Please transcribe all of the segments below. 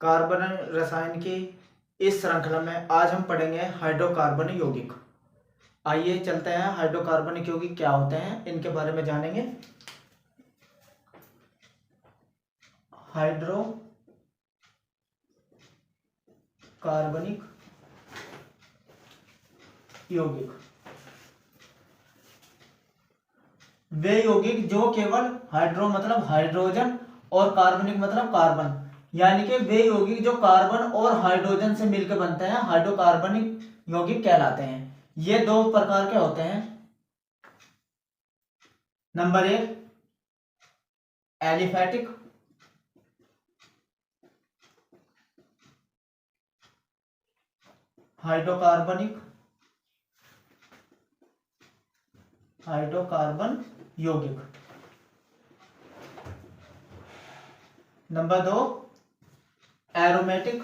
Carbon रसायन की इस श्रृंखला में आज हम पढ़ेंगे हाइड्रोकार्बन यौगिक। आइए चलते हैं, हाइड्रोकार्बनिक यौगिक क्या होते हैं इनके बारे में जानेंगे। हाइड्रोकार्बनिक यौगिक वे यौगिक जो केवल हाइड्रो मतलब हाइड्रोजन और कार्बनिक मतलब कार्बन, यानी कि वे यौगिक जो कार्बन और हाइड्रोजन से मिलकर बनते हैं हाइड्रोकार्बनिक यौगिक कहलाते हैं। ये दो प्रकार के होते हैं। नंबर 1 एलिफैटिक, हाइड्रोकार्बन यौगिक। नंबर 2 एरोमेटिक,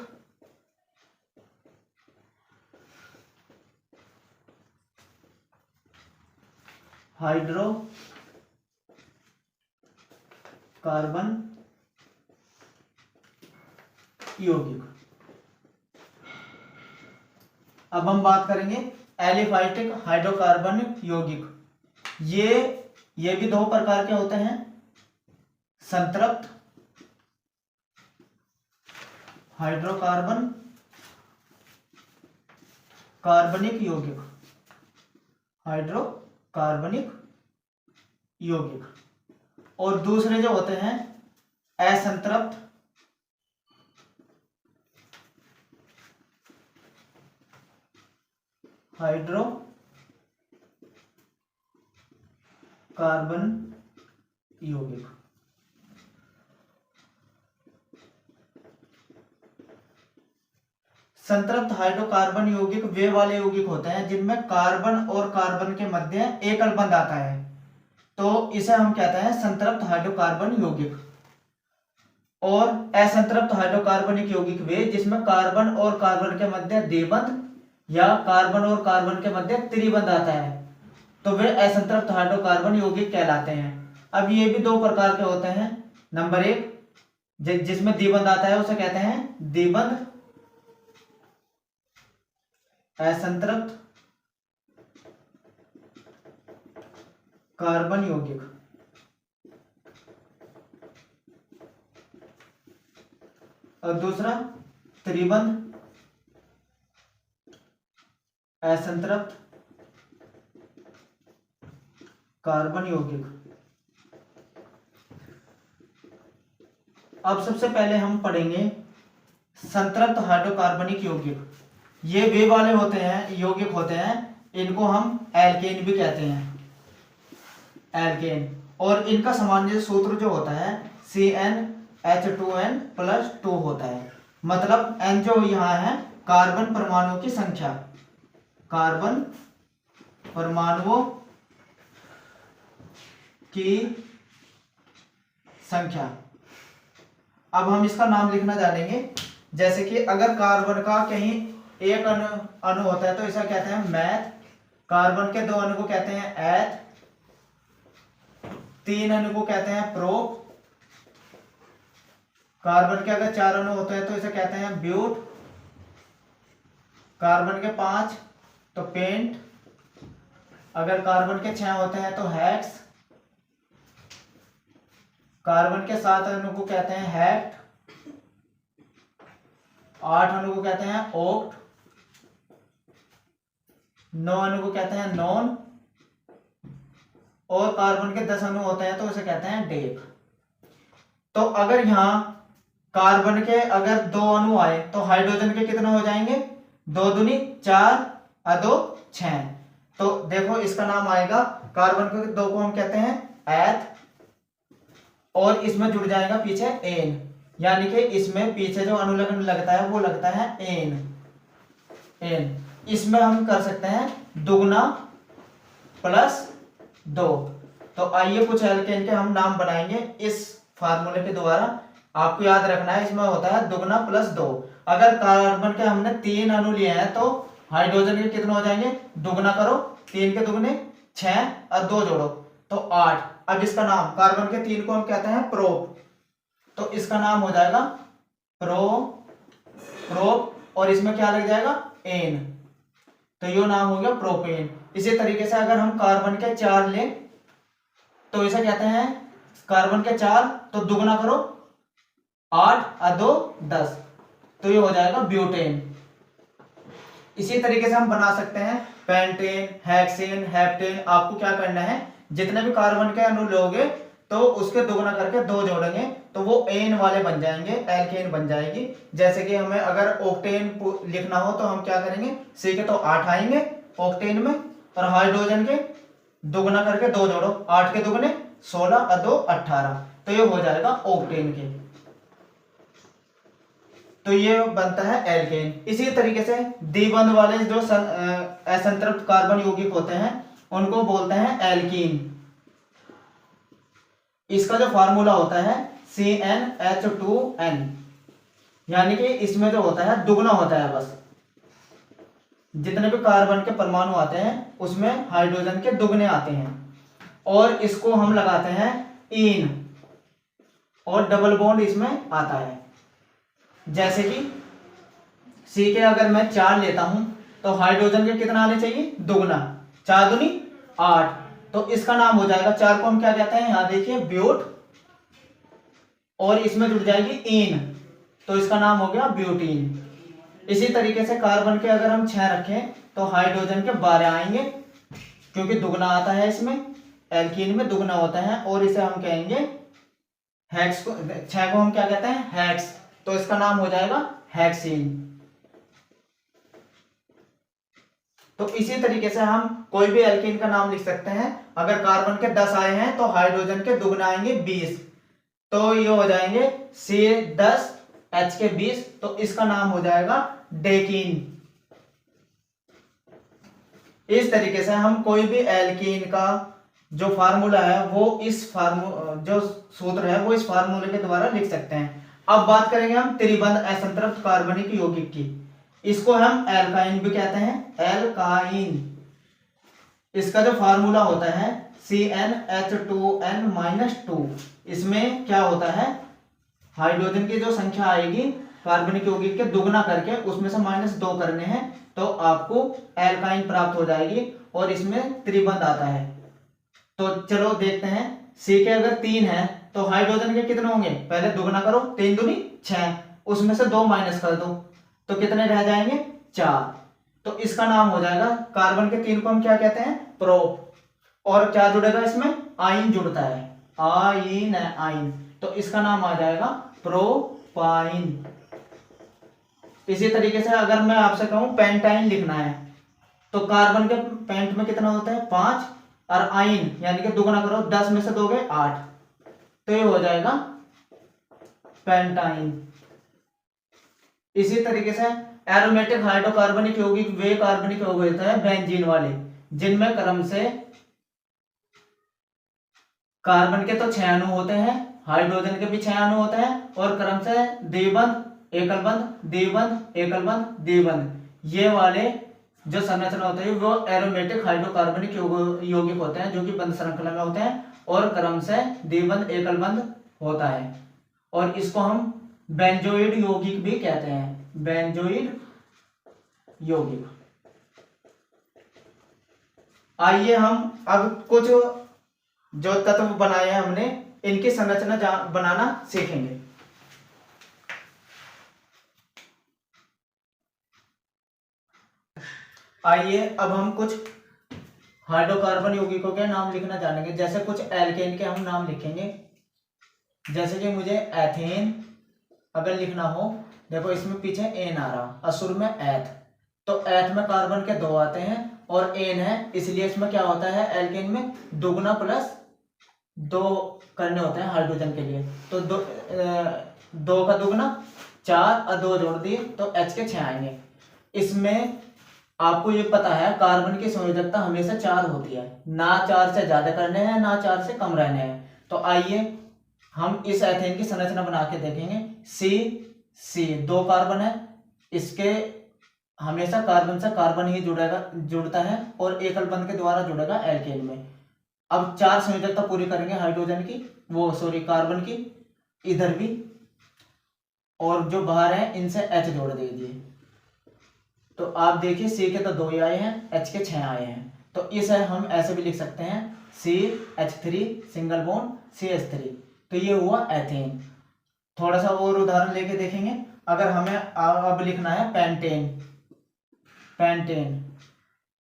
हाइड्रोकार्बन यौगिक। अब हम बात करेंगे एलिफैटिक हाइड्रोकार्बनिक यौगिक। ये भी दो प्रकार के होते हैं। संतृप्त हाइड्रोकार्बन कार्बनिक यौगिक, हाइड्रोकार्बनिक यौगिक। और दूसरे जो होते हैं असंतृप्त हाइड्रोकार्बन यौगिक। संतृप्त हाइड्रोकार्बन यौगिक वे वाले यौगिक होते हैं जिनमें कार्बन और कार्बन के मध्य एकल बंध आता है, तो इसे हम कहते हैं संतृप्त हाइड्रोकार्बन यौगिक। और असंतृप्त हाइड्रोकार्बनिक यौगिक वे जिसमें कार्बन और कार्बन के मध्य द्विबंध या कार्बन और कार्बन के मध्य त्रिबंध आता है, तो वे असंतृप्त हाइड्रोकार्बन यौगिक कहलाते हैं। अब ये भी दो प्रकार के होते हैं। नंबर 1 जिसमें द्विबंध आता है उसे कहते हैं द्विबंध असंतृप्त कार्बन यौगिक। और दूसरा त्रिबंध असंतृप्त कार्बन यौगिक। अब सबसे पहले हम पढ़ेंगे संतृप्त हाइड्रोकार्बनिक यौगिक। ये वे वाले होते हैं यौगिक होते हैं, इनको हम एल्केन भी कहते हैं, एल्केन। और इनका सामान्य सूत्र जो होता है CnH2n+2 होता है। मतलब N जो यहाँ है कार्बन परमाणुओं की संख्या, कार्बन परमाणुओं की संख्या। अब हम इसका नाम लिखना जानेंगे। जैसे कि अगर कार्बन का कहीं एक अणु होता है तो इसे कहते हैं मैथ, कार्बन के 2 अणु को कहते हैं एथ, 3 अणु को कहते हैं प्रोप, कार्बन के अगर 4 अणु होते हैं तो इसे कहते हैं ब्यूट, कार्बन के 5 तो पेंट, अगर कार्बन के 6 होते हैं तो हेक्स, कार्बन के 7 अणु को कहते हैं हेक्ट, 8 अणु को कहते हैं ओक्ट, 9 अणु को कहते हैं नॉन, और कार्बन के 10 अणु होते हैं तो उसे कहते हैं डेक। तो अगर यहां कार्बन के अगर 2 अणु आए तो हाइड्रोजन के कितने हो जाएंगे? 2 दूनी 4 और 2 6। तो देखो इसका नाम आएगा, कार्बन के 2 को हम कहते हैं एथ, और इसमें जुड़ जाएगा पीछे एन, यानी कि इसमें पीछे जो अनुलग्न लगता है वो लगता है एन। इसमें हम कर सकते हैं दुगना +2। तो आइए कुछ एल्केन के हम नाम बनाएंगे इस फार्मूले के द्वारा। आपको याद रखना है इसमें होता है दुगना +2। अगर कार्बन के हमने 3 अणु लिए हैं तो हाइड्रोजन के कितने हो जाएंगे? दुगना करो, 3 के दुगने 6 और 2 जोड़ो तो 8। अब इसका नाम, कार्बन के 3 को हम कहते हैं प्रोप, तो इसका नाम हो जाएगा प्रोपेन। इसमें क्या लग जाएगा, एन, तो ये नाम हो गया प्रोपेन। इसी तरीके से अगर हम कार्बन के 4 लें तो इसे कहते हैं, कार्बन के 4 तो दुगना करो, 8 और 2 10, तो ये हो जाएगा ब्यूटेन। इसी तरीके से हम बना सकते हैं पेंटेन, हेक्सेन, हेप्टेन। आपको क्या करना है, जितने भी कार्बन के अणु लोगे तो उसके दोगुना करके 2 जोड़ेंगे तो वो एन वाले बन जाएंगे, एल्केन बन जाएगी। जैसे कि हमें अगर ऑक्टेन लिखना हो तो हम क्या करेंगे, सी के तो 8 आएंगे ऑक्टेन में, और हाइड्रोजन के दोगुना करके 2 जोड़ो, 8 के दुगने 16 और 2 18, तो ये हो जाएगा ऑक्टेन के, तो ये बनता है एल्केन। इसी तरीके से द्विबंध वाले जो असंतृप्त कार्बन यौगिक होते हैं उनको बोलते हैं एल्कीन। इसका जो फार्मूला होता है CnH2n, यानी कि इसमें जो होता है दुगना होता है, बस जितने भी कार्बन के परमाणु आते हैं उसमें हाइड्रोजन के दुगने आते हैं, और इसको हम लगाते हैं इन, और डबल बॉन्ड इसमें आता है। जैसे कि सी के अगर मैं 4 लेता हूं तो हाइड्रोजन के कितना आने चाहिए, दुगना, 4 दूनी 8, तो इसका नाम हो जाएगा, 4 को हम क्या कहते हैं, यहां देखिए ब्यूट, और इसमें जुड़ जाएगी इन, तो इसका नाम हो गया ब्यूटीन। इसी तरीके से कार्बन के अगर हम 6 रखें तो हाइड्रोजन के 12 आएंगे, क्योंकि दुगना आता है इसमें, एल्कीन में दुगना होता है, और इसे हम कहेंगे हेक्स को, 6 को हम क्या कहते हैं, हेक्स, तो इसका नाम हो जाएगा हेक्सीन। तो इसी तरीके से हम कोई भी एल्कीन का नाम लिख सकते हैं। अगर कार्बन के 10 आए हैं तो हाइड्रोजन के दुगना आएंगे 20, तो ये हो जाएंगे C10 H के 20, तो इसका नाम हो जाएगा डेकीन। इस तरीके से हम कोई भी एल्कीन का जो फार्मूला है वो जो सूत्र है वो इस फार्मूले के द्वारा लिख सकते हैं। अब बात करेंगे हम त्रिबंध असंतृप्त कार्बनिक यौगिक की। इसको हम एल्काइन भी कहते हैं, एल्काइन। इसका जो फार्मूला होता है CnH2n-2, इसमें क्या होता है, हाइड्रोजन की जो संख्या आएगी कार्बनिक यौगिक के दुगना करके उसमें से -2 करने हैं तो आपको एल्काइन प्राप्त हो जाएगी, और इसमें त्रिबंध आता है। तो चलो देखते हैं, सी के अगर 3 है तो हाइड्रोजन के कितने होंगे, पहले दुगना करो, 3 दूनी 6, उसमें से 2 माइनस कर दो तो कितने रह जाएंगे, 4, तो इसका नाम हो जाएगा, कार्बन के 3 को हम क्या कहते हैं, प्रोप, और क्या जुड़ेगा इसमें, आइन जुड़ता है, आइन है आइन, तो इसका नाम आ जाएगा प्रोपाइन। इसी तरीके से अगर मैं आपसे कहूं पेंटाइन लिखना है तो कार्बन के पेंट में कितना होता है, 5, और आइन यानी कि दुगना करो, 10 में से 2 गए 8, तो ये हो जाएगा पेंटाइन। इसी तरीके से एरोमेटिक हाइड्रोकार्बनिक यौगिक वे कार्बनिक यौगिक होते हैं बेंजीन वाले, जिनमें क्रम से कार्बन के तो 6 अणु होते हैं, हाइड्रोजन के भी 6 अणु होते हैं, और क्रम से द्विबंध, एकलबंध, द्विबंध, एकलबंध, द्विबंध, ये वाले जो संरचना होते हैं वो एरोमेटिक हाइड्रोकार्बनिक यौगिक होते हैं, जो कि बंध श्रृंखला में होते हैं, और क्रम से द्विबंध, एकलबंध होता है, और इसको हम बेंजोइड यौगिक भी कहते हैं, बेंजोइड यौगिक। आइए हम अब कुछ जो तत्व बनाए हैं हमने, इनकी संरचना बनाना सीखेंगे। आइए अब हम कुछ हाइड्रोकार्बन यौगिकों के नाम लिखना जानेंगे। जैसे कुछ एल्केन के हम नाम लिखेंगे, जैसे कि मुझे एथेन अगर लिखना हो, देखो इसमें पीछे एन आ रहा, असुर में एथ, तो एथ में कार्बन के 2 आते हैं और एन है, इसलिए इसमें क्या होता है, एल्केन में दुगना प्लस 2 करने होते हैं हाइड्रोजन के लिए, तो 2 का दुगना 4 और 2 जोड़ दिए तो H के 6 आएंगे। इसमें आपको ये पता है कार्बन की संयोजकता हमेशा 4 होती है, ना 4 से ज्यादा करने हैं ना 4 से कम रहने हैं। तो आइए हम इस एथेन की संरचना बना के देखेंगे। सी 2 कार्बन है, इसके हमेशा कार्बन से कार्बन ही जुड़ता है और एकल बंध के द्वारा जुड़ेगा एल्केन में। अब 4 संयोजकता पूरी करेंगे हाइड्रोजन की, कार्बन की, इधर भी, और जो बाहर है इनसे H जोड़ दीजिए। तो आप देखिए सी के तो 2 ही आए हैं, एच के 6 आए हैं। तो इसे हम ऐसे भी लिख सकते हैं CH3 सिंगल बॉन्ड CH3। तो ये हुआ एथेन। थोड़ा सा और उदाहरण लेके देखेंगे। अगर हमें अब लिखना है पेंटेन, पेंटेन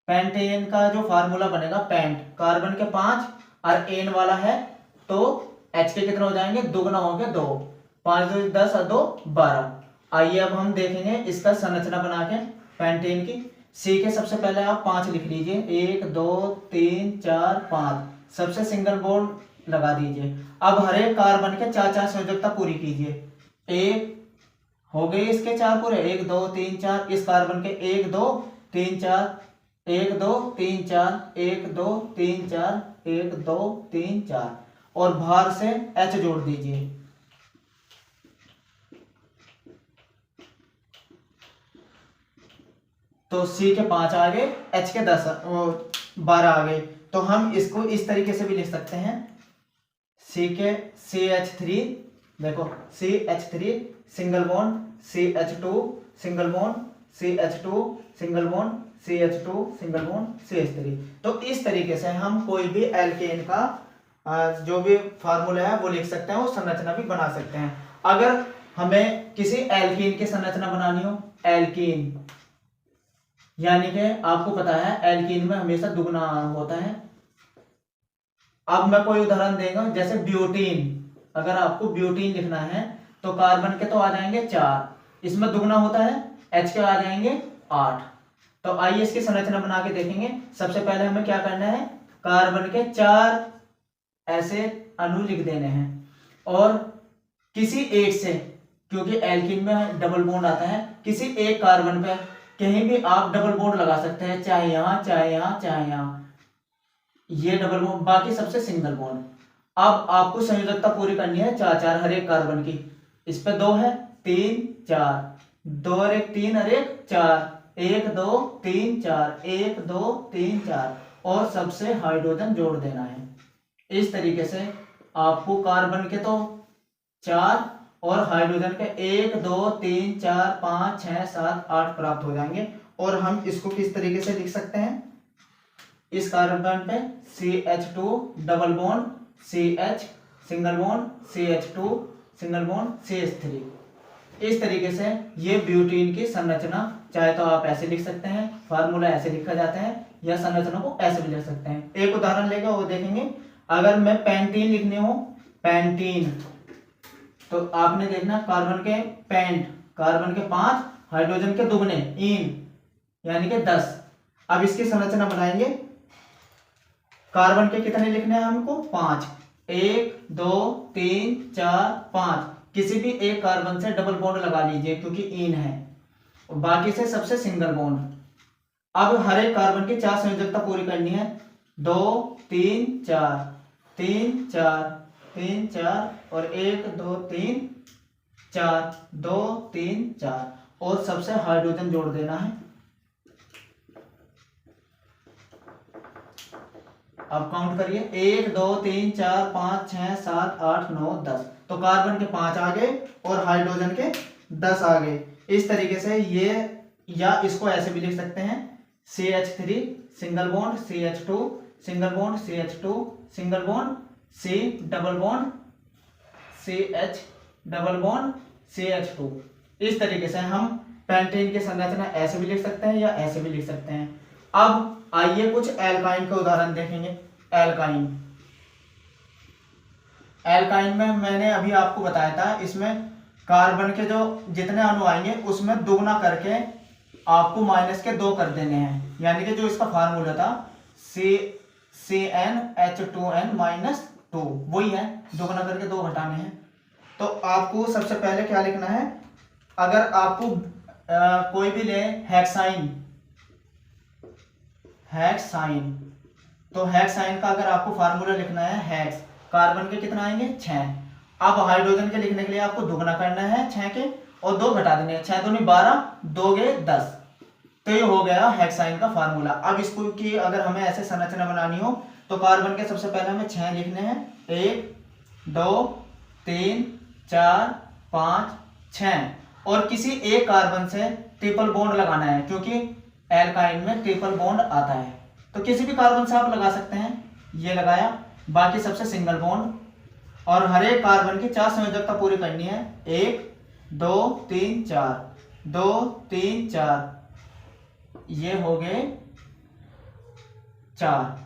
पेंटेन का जो फार्मूला बनेगा, पेंट कार्बन के 5 और एन वाला है, तो एच के कितने हो जाएंगे, दुगना हो गया 2, 5 2 10 और 2 12। आइए अब हम देखेंगे इसका संरचना बना के पेंटेन की। सी के सबसे पहले आप 5 लिख लीजिए, 1 2 3 4 5, सबसे सिंगल बॉन्ड लगा दीजिए। अब हर एक कार्बन के 4 संयोजकता पूरी कीजिए। एक हो गई इसके 4 पूरे, 1 2 3 4, इस कार्बन के 1 2 3 4, 1 2 3 4, 1 2 3 4, 1 2 3 4, और बाहर से H जोड़ दीजिए। तो C के 5 आ गए, H के 12 आ गए। तो हम इसको इस तरीके से भी लिख सकते हैं, C के CH3, देखो CH3 single bond CH2 single bond CH2 single bond CH2 single bond CH3। तो इस तरीके से हम कोई भी एल्केन का जो भी फार्मूला है वो लिख सकते हैं और संरचना भी बना सकते हैं। अगर हमें किसी एल्कीन की संरचना बनानी हो, एल्कीन यानी कि आपको पता है एल्कीन में हमेशा दुगना होता है। अब मैं कोई उदाहरण देगा, जैसे ब्यूटीन। अगर आपको ब्यूटीन लिखना है तो कार्बन के तो आ जाएंगे 4, इसमें दुगना होता है, H के आ जाएंगे 8। तो आइए इसकी संरचना बना के देखेंगे। सबसे पहले हमें क्या करना है, कार्बन के 4 ऐसे अणु लिख देने हैं, और किसी एक से, क्योंकि एल्कीन में डबल बॉन्ड आता है, किसी एक कार्बन पे कहीं भी आप डबल बॉन्ड लगा सकते हैं, चाहे यहां चाहे यहां चाहे यहां, ये डबल बॉन्ड, बाकी सबसे सिंगल बॉन्ड। अब आपको संयोजकता पूरी करनी है 4 हर एक कार्बन की। इस पे 2 है, 3 4, 2 और 1 3 और 1 4, 1 2 3 4, 1 2 3 4, और सबसे हाइड्रोजन जोड़ देना है। इस तरीके से आपको कार्बन के तो 4 और हाइड्रोजन के 1 2 3 4 5 6 7 8 प्राप्त हो जाएंगे। और हम इसको किस तरीके से लिख सकते हैं, इस कार्बन पे CH2 double bond CH single bond CH2 single bond CH3। इस तरीके से ये ब्यूटीन की संरचना, चाहे तो आप ऐसे लिख सकते हैं, फार्मूला ऐसे लिखा जाता है, या संरचना को ऐसे भी लिख सकते हैं। एक उदाहरण लेकर वो देखेंगे। अगर मैं पेंटीन लिखने हो, पेंटीन, तो आपने देखना कार्बन के पेंट, कार्बन के 5 हाइड्रोजन के दुगने इन यानी कि 10। अब इसकी संरचना बनाएंगे। कार्बन के कितने लिखने हैं हमको, 5, 1 2 3 4 5, किसी भी एक कार्बन से डबल बॉन्ड लगा लीजिए क्योंकि इन है, और बाकी से सबसे सिंगल बॉन्ड। अब हर एक कार्बन की 4 संयोजकता पूरी करनी है, 2 3 4 3 4 3 4, और 1 2 3 4 2 3 4, और सबसे हाइड्रोजन जोड़ देना है। अब काउंट करिए, 1 2 3 4 5 6 7 8 9 10। तो कार्बन के 5 आ गए और हाइड्रोजन के 10 आ गए। इस तरीके से ये, या इसको ऐसे भी लिख सकते हैं, CH3 single bond CH2 single bond CH2 single bond C double bond CH double bond CH2। इस तरीके से हम पेंटेन की संरचना ऐसे भी लिख सकते हैं या ऐसे भी लिख सकते हैं। अब आइए कुछ एल्काइन के उदाहरण देखेंगे। एल्काइन, एल्काइन में मैंने अभी आपको बताया था, इसमें कार्बन के जो जितने अणु आएंगे उसमें दुगना करके आपको -2 कर देने हैं, यानी कि जो इसका फार्मूला था CnH2n-2, वही है, दुगना करके 2 घटाने हैं। तो आपको सबसे पहले क्या लिखना है, अगर आपको कोई भी ले हेक्साइन, हेक्साइन, तो हेक्साइन का अगर आपको फार्मूला लिखना है, हेक्स, कार्बन के कितना आएंगे 6। अब हाइड्रोजन के लिखने के लिए आपको दुगना करना है 6 के, और 2 घटा देने हैं, 6 दूनी 12, 2 गे 10। तो ये हो गया हेक्साइन का फार्मूला। अब इसको की अगर हमें ऐसे संरचना बनानी हो तो कार्बन के सबसे पहले हमें 6 लिखने हैं, 1 2 3 4 5 6, और किसी एक कार्बन से ट्रिपल बॉन्ड लगाना है, क्योंकि एल्काइन में ट्रिपल बॉन्ड आता है, तो किसी भी कार्बन से आप लगा सकते हैं। ये लगाया, बाकी सबसे सिंगल बॉन्ड, और हर एक कार्बन की 4 संयोजकता पूरी करनी है। 1 2 3 4, 2 3 4, ये हो गए 4।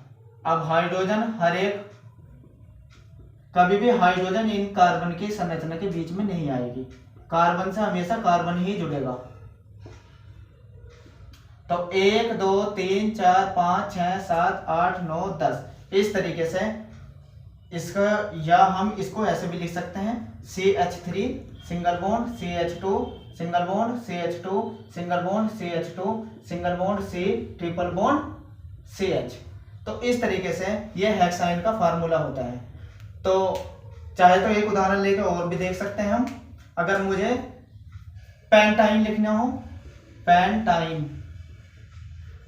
अब हाइड्रोजन हर एक, कभी भी हाइड्रोजन इन कार्बन की संरचना के बीच में नहीं आएगी, कार्बन से हमेशा कार्बन ही जुड़ेगा। तो 1 2 3 4 5 6 7 8 9 10, इस तरीके से इसका, या हम इसको ऐसे भी लिख सकते हैं CH3 single bond, CH2 single bond, CH2 single bond, CH2 single bond, C triple bond CH। तो इस तरीके से ये हेक्साइन का फार्मूला होता है। तो चाहे तो एक उदाहरण लेकर और भी देख सकते हैं हम। अगर मुझे पेंटाइन लिखना हो, पेंटाइन,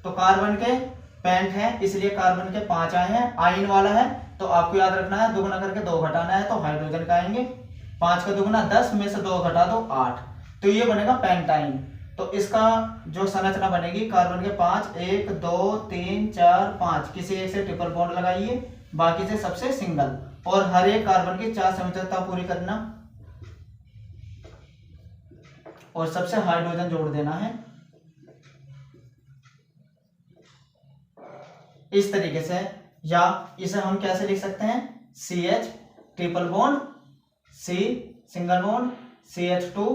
तो कार्बन के पेंट है, इसलिए कार्बन के 5 आए हैं, आइन वाला है, तो आपको याद रखना है दुगुना करके 2 घटाना है, तो हाइड्रोजन का आएंगे। 5 का दुगुना 10, में से 2 घटा दो 8, तो ये बनेगा पेंटाइन। तो इसका जो संरचना बनेगी, कार्बन के 5, 1 2 3 4 5, किसी एक से ट्रिपल बॉन्ड लगाइए, बाकी से सबसे सिंगल, और हर एक कार्बन की 4 संयोजकता पूरी करना, और सबसे हाइड्रोजन जोड़ देना है। इस तरीके से, या इसे हम कैसे लिख सकते हैं, CH triple bond, C single bond, CH2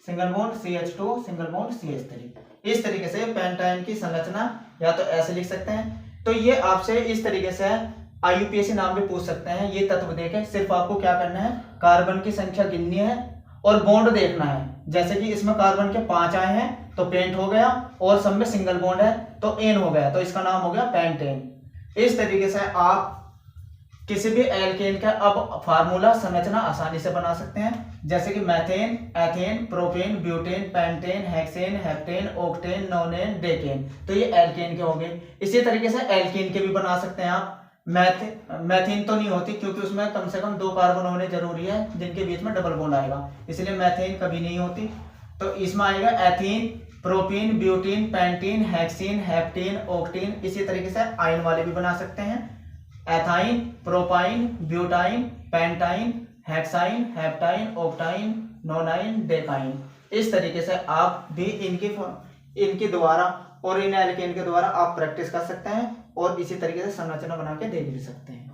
single bond, CH2 single bond, CH3। इस तरीके से पेंटाइन की संरचना या तो ऐसे लिख सकते हैं। तो ये आपसे इस तरीके से IUPAC नाम भी पूछ सकते हैं। ये तत्व देके सिर्फ आपको क्या करना है, कार्बन की संख्या गिननी है और बॉन्ड देखना है। जैसे कि इसमें कार्बन के 5 आए हैं, तो पेंट हो गया, और सब में सिंगल बॉन्ड है, तो एन हो गया, तो इसका नाम हो गया पेंटेन। इस तरीके से आप किसी भी एल्केन का अब फार्मूला संरचना आसानी से बना सकते हैं, जैसे कि methane, ethane, propane, butane, pentane, hexane, heptane, octane, नोनेन, decane, तो ये एल्केन के हो गए। इसी तरीके से एल्केन के भी बना सकते हैं आप। मैथेन तो नहीं होती, क्योंकि उसमें कम से कम 2 कार्बन होने जरूरी है, जिनके बीच में डबल बॉन्ड आएगा, इसलिए मैथेन कभी नहीं होती। तो इसमें आएगा ethene, propene, butene, pentene, hexene, heptene, octene. इसी तरीके से आयन वाले भी बना सकते हैं, ethyne, propyne, butyne, pentyne, hexyne, heptyne, octyne, nonyne, decyne. इस तरीके से आप भी इनके द्वारा और इन एल्केन के द्वारा आप प्रैक्टिस कर सकते हैं, और इसी तरीके से संरचना बना के देख भी सकते हैं।